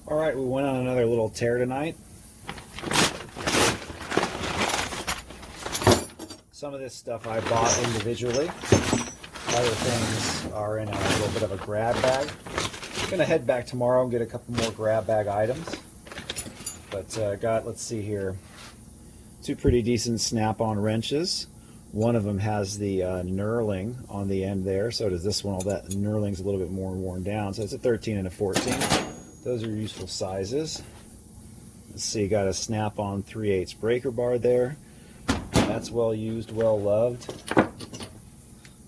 Alright, we went on another little tear tonight. Some of this stuff I bought individually. Other things are in a little bit of a grab bag. I'm going to head back tomorrow and get a couple more grab bag items. But got, let's see here, two pretty decent snap-on wrenches. One of them has the knurling on the end there, so does this one. All that knurling's a little bit more worn down. So it's a 13 and a 14. Those are useful sizes. Let's see, got a snap-on 3/8 breaker bar there. That's well used, well loved.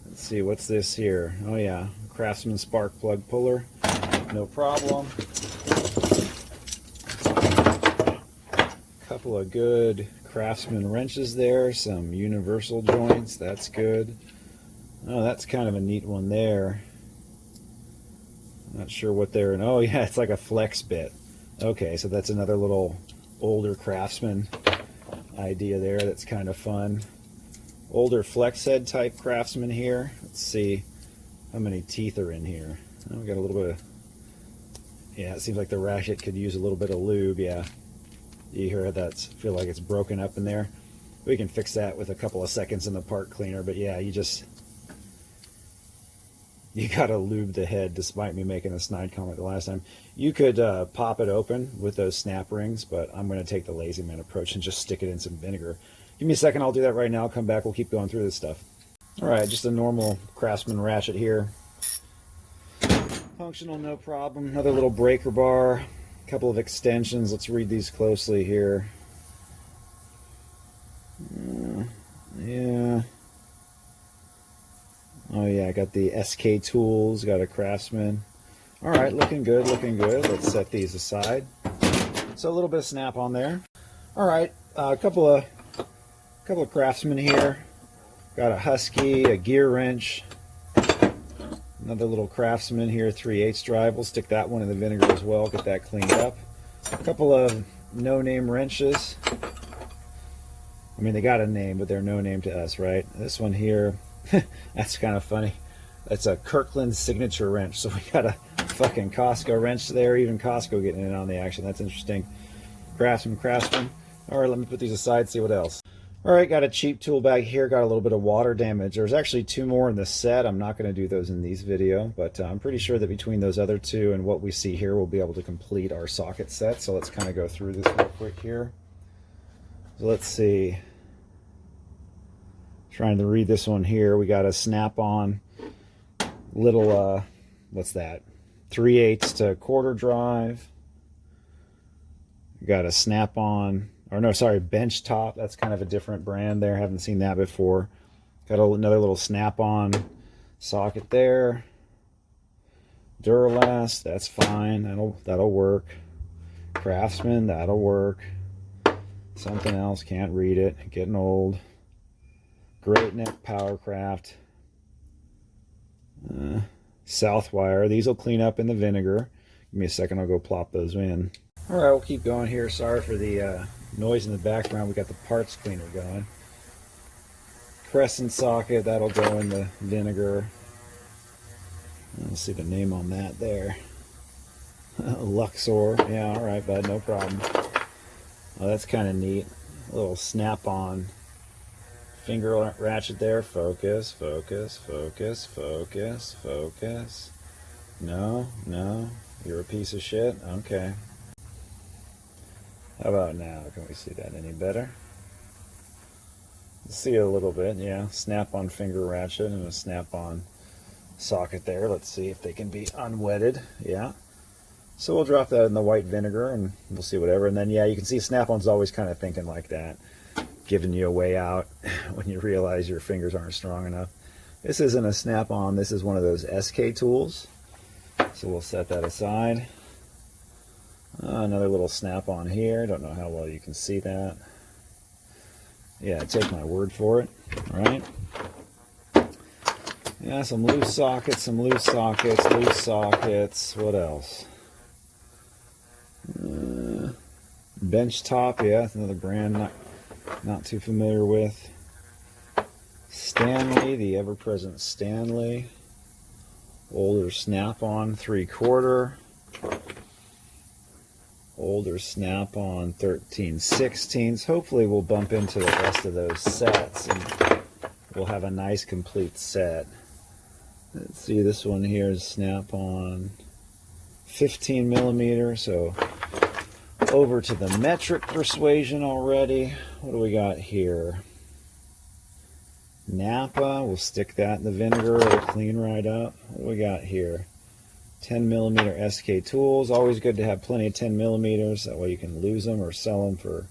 Let's see, what's this here? Oh yeah, Craftsman spark plug puller. No problem. Couple of good Craftsman wrenches there, some universal joints, that's good. Oh, that's kind of a neat one there. Not sure what they're in. Oh yeah, it's like a flex bit. Okay, so that's another little older Craftsman idea there. That's kind of fun. Older flex head type Craftsman here. Let's see how many teeth are in here. Oh, we got a little bit of, yeah, it seems like the Ratchet could use a little bit of lube. Yeah, you hear that? Feel like it's broken up in there. We can fix that with a couple of seconds in the part cleaner, but yeah, you gotta lube the head, despite me making a snide comment the last time. You could pop it open with those snap rings, but I'm going to take the lazy man approach and just stick it in some vinegar. Give me a second, I'll do that right now. I'll come back, we'll keep going through this stuff. Alright, just a normal Craftsman Ratchet here. Functional, no problem. Another little breaker bar. A couple of extensions. Let's read these closely here. Yeah. Oh yeah, I got the SK tools, got a Craftsman. Alright, looking good, looking good. Let's set these aside. So a little bit of snap on there. Alright, a couple of Craftsman here. Got a Husky, a gear wrench. Another little Craftsman here, 3/8 drive. We'll stick that one in the vinegar as well, get that cleaned up. A couple of no-name wrenches. I mean, they got a name, but they're no name to us, right? This one here, that's kind of funny. That's a Kirkland signature wrench. So we got a fucking Costco wrench there, even Costco getting in on the action. That's interesting. Craftsman. All right, let me put these aside, see what else. All right, got a cheap tool bag here. Got a little bit of water damage. There's actually two more in the set. I'm not going to do those in these video, but I'm pretty sure that between those other two and what we see here, we'll be able to complete our socket set. So let's kind of go through this real quick here. So let's see. Trying to read this one here. We got a snap-on little, what's that? 3/8 to quarter drive. We got a snap-on, or no, sorry, bench top. That's kind of a different brand there. Haven't seen that before. Got another little snap-on socket there. Duralast, that's fine. That'll work. Craftsman, that'll work. Something else, can't read it. Getting old. Great Neck Powercraft. Southwire. These will clean up in the vinegar. Give me a second, I'll go plop those in. Alright, we'll keep going here. Sorry for the noise in the background. We got the parts cleaner going. Crescent socket, that'll go in the vinegar. Let's see the name on that there. Luxor. Yeah, alright, bud, no problem. Oh, that's kind of neat. A little snap-on finger ratchet there. Focus, focus, focus, focus, focus. No, you're a piece of shit. Okay. How about now? Can we see that any better? Let's see it a little bit. Yeah, snap-on finger ratchet and a snap-on socket there. Let's see if they can be unwetted. Yeah. So we'll drop that in the white vinegar and we'll see whatever. And then, yeah, you can see snap-on's always kind of thinking like that, giving you a way out when you realize your fingers aren't strong enough. This isn't a snap-on. This is one of those SK tools. So we'll set that aside. Another little snap-on here. Don't know how well you can see that. Yeah, take my word for it. All right. Yeah, some loose sockets, loose sockets. What else? Bench top. Yeah, that's another brand not too familiar with. Stanley, the ever-present Stanley. Older snap-on 3/4. older Snap-on 13/16. Hopefully we'll bump into the rest of those sets and we'll have a nice complete set. Let's see, this one here is Snap-on 15mm, so over to the metric persuasion already. What do we got here? Napa, we'll stick that in the vinegar, it'll clean right up. What do we got here? 10mm SK tools, always good to have plenty of 10mm, that way you can lose them or sell them for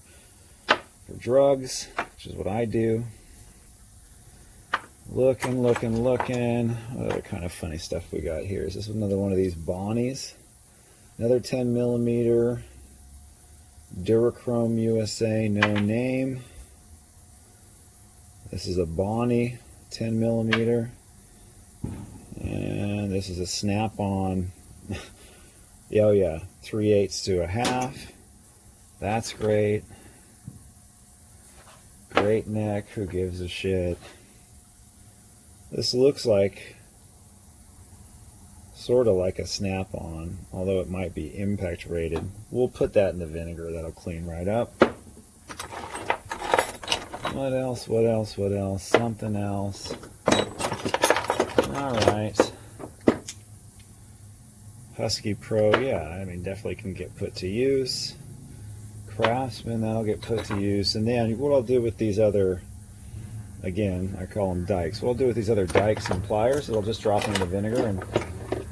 drugs, which is what I do. Looking. What other kind of funny stuff we got here? Is this another one of these Bonnies? Another 10mm Durachrome USA, no name. This is a Bonnie 10mm. And this is a Snap-on. Oh yeah, 3/8 to 1/2. That's great. Great neck, who gives a shit? This looks like sort of like a Snap-on, although it might be impact rated. We'll put that in the vinegar, that'll clean right up. What else? Something else. Alright. Husky Pro, yeah, I mean, definitely can get put to use. Craftsman, that'll get put to use. And then what I'll do with these other, again, I call them dikes. What I'll do with these other dikes and pliers, I'll just drop them in the vinegar and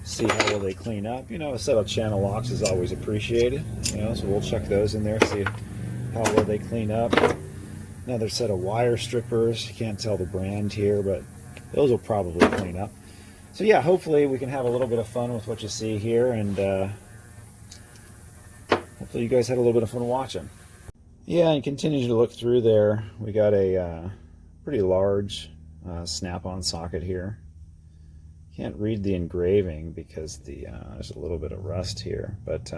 see how well they clean up. You know, a set of channel locks is always appreciated. You know, so we'll chuck those in there, see how well they clean up. Another set of wire strippers. You can't tell the brand here, but those will probably clean up. So yeah, hopefully we can have a little bit of fun with what you see here, and hopefully you guys had a little bit of fun watching. Yeah, and continue to look through there. We got a pretty large Snap-on socket here. Can't read the engraving because there's a little bit of rust here, but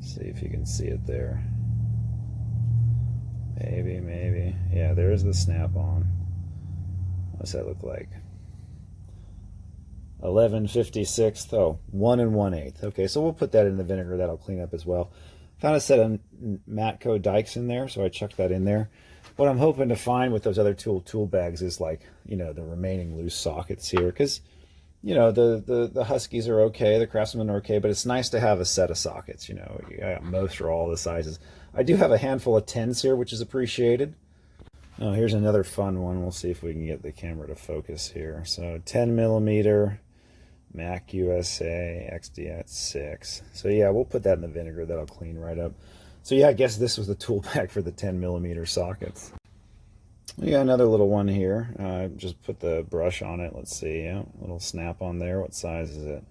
see if you can see it there. Maybe. Yeah, there's the Snap-on. What's that look like? 11/56. Oh, 1 1/8. Okay, so we'll put that in the vinegar. That'll clean up as well. Found a set of Matco dikes in there, so I chucked that in there. What I'm hoping to find with those other tool bags is, like, you know, the remaining loose sockets here, because, you know, the Huskies are okay, the Craftsman are okay, but it's nice to have a set of sockets. You know, I got most or all the sizes. I do have a handful of 10s here, which is appreciated. Oh, here's another fun one. We'll see if we can get the camera to focus here. So 10mm Mac USA XD6. So yeah, we'll put that in the vinegar. That'll clean right up. So yeah, I guess this was the tool bag for the 10mm sockets. We got another little one here. Just put the brush on it. Let's see. Yeah, little Snap-on there. What size is it?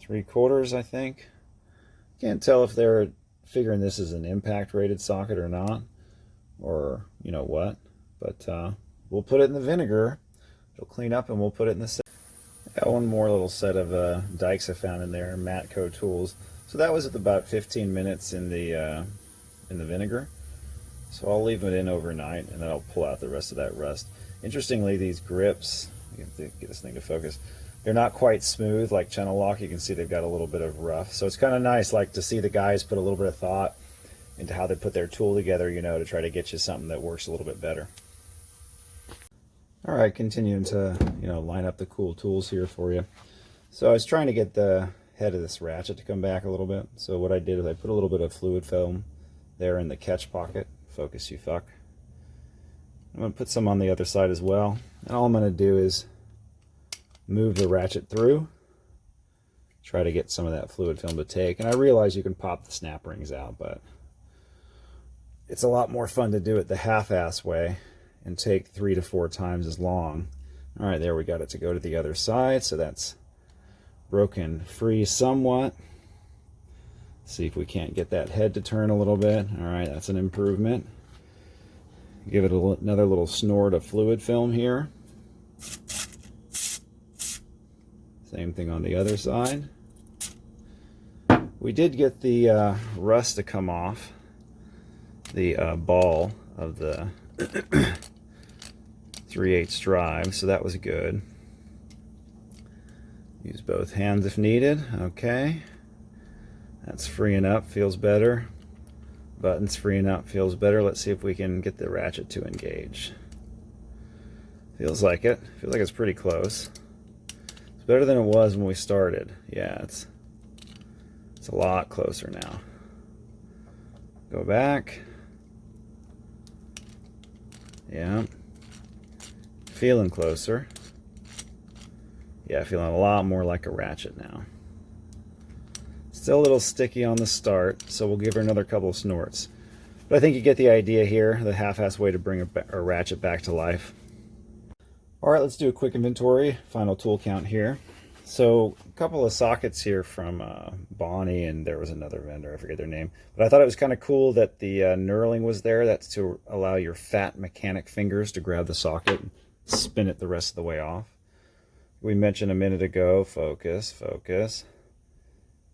3/4, I think. Can't tell if they're figuring this is an impact rated socket or not, or you know what. But we'll put it in the vinegar. It'll clean up, and we'll put it in the set. Got one more little set of dikes I found in there, Matco tools. So that was at about 15 minutes in the vinegar. So I'll leave it in overnight, and then I'll pull out the rest of that rust. Interestingly, these grips, you can get this thing to focus, they're not quite smooth like channel lock. You can see they've got a little bit of rough. So it's kind of nice, like, to see the guys put a little bit of thought into how they put their tool together, you know, to try to get you something that works a little bit better. All right, continuing to, you know, line up the cool tools here for you. So I was trying to get the head of this ratchet to come back a little bit. So what I did is I put a little bit of fluid film there in the catch pocket. Focus, you fuck. I'm going to put some on the other side as well. And all I'm going to do is move the ratchet through, try to get some of that fluid film to take. And I realize you can pop the snap rings out, but it's a lot more fun to do it the half-ass way and take 3 to 4 times as long. All right, there, we got it to go to the other side, so that's broken free somewhat. See if we can't get that head to turn a little bit. All right, that's an improvement. Give it another little snort of fluid film here. Same thing on the other side. We did get the rust to come off the ball of the 3/8 drive, so that was good. Use both hands if needed. Okay. That's freeing up, feels better. Buttons freeing up, feels better. Let's see if we can get the ratchet to engage. Feels like it. Feels like it's pretty close. It's better than it was when we started. Yeah, it's a lot closer now. Go back. Yeah. Feeling closer. Yeah, feeling a lot more like a ratchet now. Still a little sticky on the start, so we'll give her another couple of snorts. But I think you get the idea here, the half-ass way to bring a ratchet back to life. All right, let's do a quick inventory, final tool count here. So a couple of sockets here from Bonnie, and there was another vendor, I forget their name. But I thought it was kind of cool that the knurling was there. That's to allow your fat mechanic fingers to grab the socket and spin it the rest of the way off. We mentioned a minute ago, focus, focus.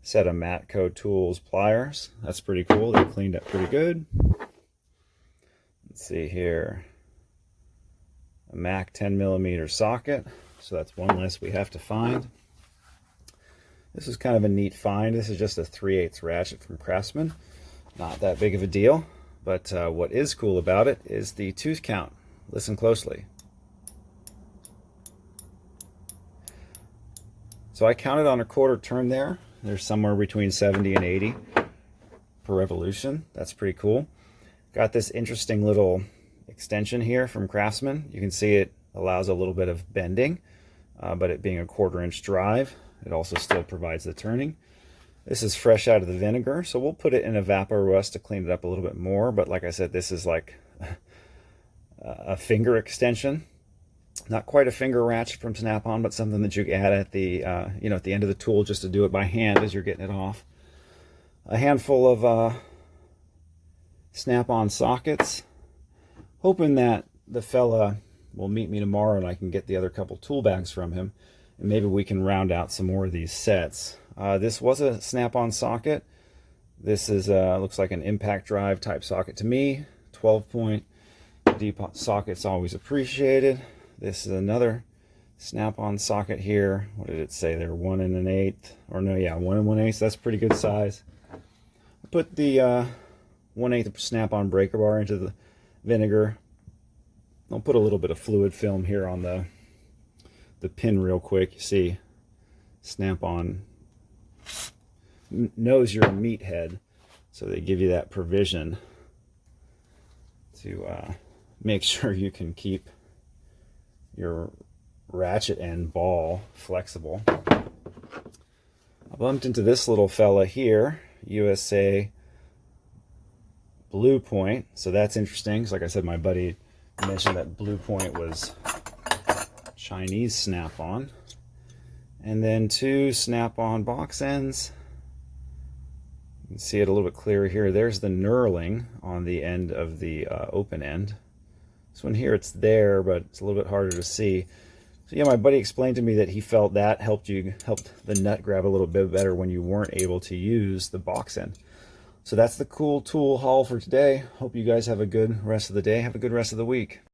Set of Matco Tools pliers. That's pretty cool. They cleaned up pretty good. Let's see here. A Mac 10mm socket. So that's one less we have to find. This is kind of a neat find. This is just a 3/8 ratchet from Craftsman. Not that big of a deal. But what is cool about it is the tooth count. Listen closely. So I counted on a quarter turn there. There's somewhere between 70 and 80 per revolution. That's pretty cool. Got this interesting little extension here from Craftsman. You can see it allows a little bit of bending, but it being a 1/4 inch drive, it also still provides the turning. This is fresh out of the vinegar, so we'll put it in Evapor Rust to clean it up a little bit more. But like I said, this is like a finger extension. Not quite a finger ratchet from Snap-on, but something that you add at the at the end of the tool just to do it by hand as you're getting it off. A handful of Snap-on sockets. Hoping that the fella will meet me tomorrow and I can get the other couple tool bags from him, and maybe we can round out some more of these sets. This was a Snap-on socket. This is looks like an impact drive type socket to me. 12-point deep socket's always appreciated. This is another Snap-on socket here. What did it say there? 1 1/8, or no, yeah, 1 1/8. That's pretty good size. Put the 1/8 Snap-on breaker bar into the vinegar. I'll put a little bit of fluid film here on the pin real quick. You see, Snap-on knows you're a meathead, so they give you that provision to make sure you can keep your ratchet end ball flexible. I bumped into this little fella here, USA Blue Point, so that's interesting. So like I said, my buddy mentioned that Blue Point was Chinese Snap-on. And then 2 Snap-on box ends. You can see it a little bit clearer here. There's the knurling on the end of the open end. This one here, it's there, but it's a little bit harder to see. So yeah, my buddy explained to me that he felt that helped the nut grab a little bit better when you weren't able to use the box end. So that's the cool tool haul for today. Hope you guys have a good rest of the day. Have a good rest of the week.